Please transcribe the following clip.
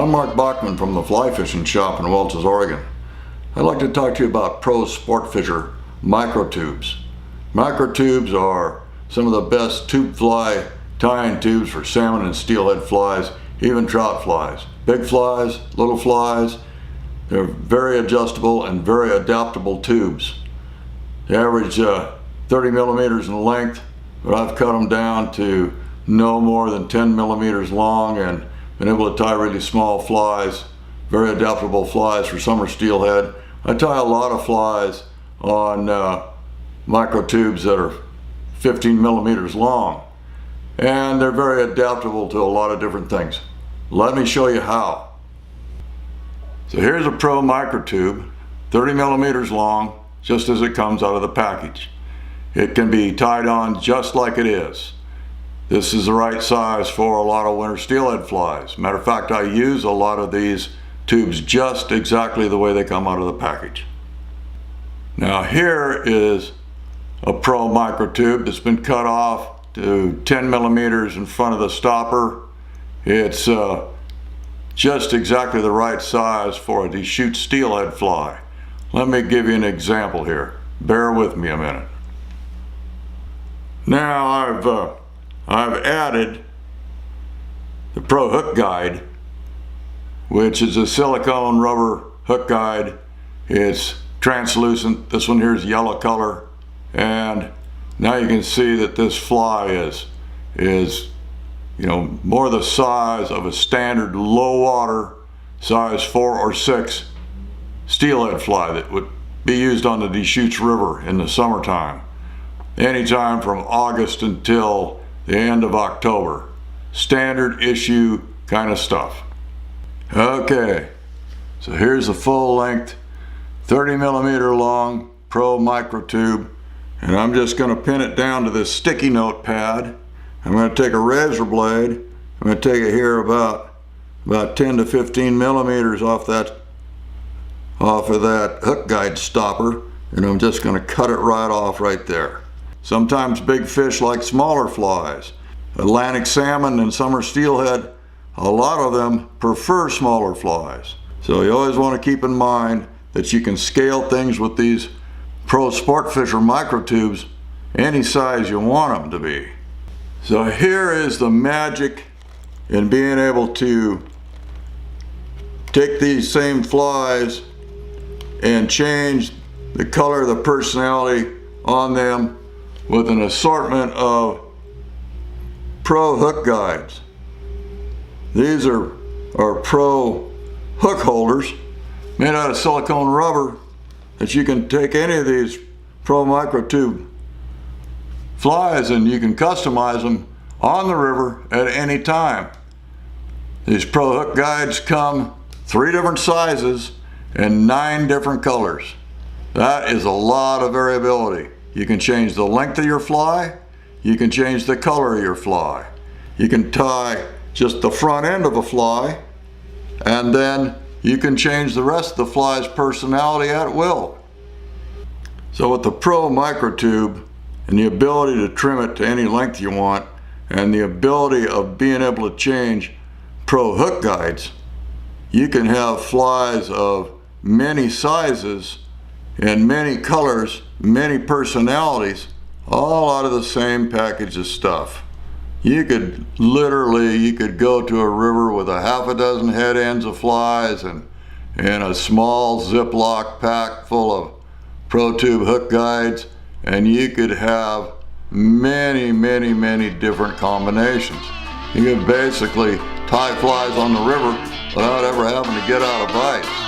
I'm Mark Bachman from the Fly Fishing Shop in Welches, Oregon. I'd like to talk to you about Pro Sportfisher Microtubes. Microtubes are some of the best tube fly tying tubes for salmon and steelhead flies, even trout flies. Big flies, little flies, they're very adjustable and very adaptable tubes. They average 30 millimeters in length, but I've cut them down to no more than 10 millimeters long and been able to tie really small flies, very adaptable flies for summer steelhead. I tie a lot of flies on microtubes that are 15 millimeters long, and they're very adaptable to a lot of different things. Let me show you how. So here's a Pro microtube, 30 millimeters long, just as it comes out of the package. It can be tied on just like it is. This is the right size for a lot of winter steelhead flies. Matter of fact, I use a lot of these tubes just exactly the way they come out of the package. Now here is a Pro microtube that's been cut off to 10 millimeters in front of the stopper. It's just exactly the right size for a deschute steelhead fly. Let me give you an example here. Bear with me a minute. Now I've added the Pro hook guide, which is a silicone rubber hook guide. It's translucent. This one here is yellow color, and now you can see that this fly is more the size of a standard low water size 4 or 6 steelhead fly that would be used on the Deschutes River in the summertime, anytime from August until the end of October. Standard issue kind of stuff. Okay, so here's the full length 30 millimeter long Pro microtube, and I'm just going to pin it down to this sticky note pad. I'm going to take a razor blade. I'm going to take it here about 10 to 15 millimeters off of that hook guide stopper, and I'm just going to cut it right off right there. Sometimes big fish like smaller flies. Atlantic salmon and summer steelhead, a lot of them prefer smaller flies. So you always want to keep in mind that you can scale things with these Pro Sportfisher microtubes any size you want them to be. So here is the magic in being able to take these same flies and change the color, the personality on them with an assortment of Pro hook guides. These are Pro hook holders made out of silicone rubber that you can take any of these Pro microtube flies and you can customize them on the river at any time. These Pro hook guides come 3 different sizes and 9 different colors. That is a lot of variability. You can change the length of your fly, you can change the color of your fly. You can tie just the front end of a fly, and then you can change the rest of the fly's personality at will. So with the Pro microtube and the ability to trim it to any length you want, and the ability of being able to change Pro hook guides, you can have flies of many sizes and many colors, many personalities, all out of the same package of stuff. You could go to a river with a half a dozen head ends of flies and a small Ziploc pack full of Pro tube hook guides, and you could have many different combinations. You could basically tie flies on the river without ever having to get out of vise.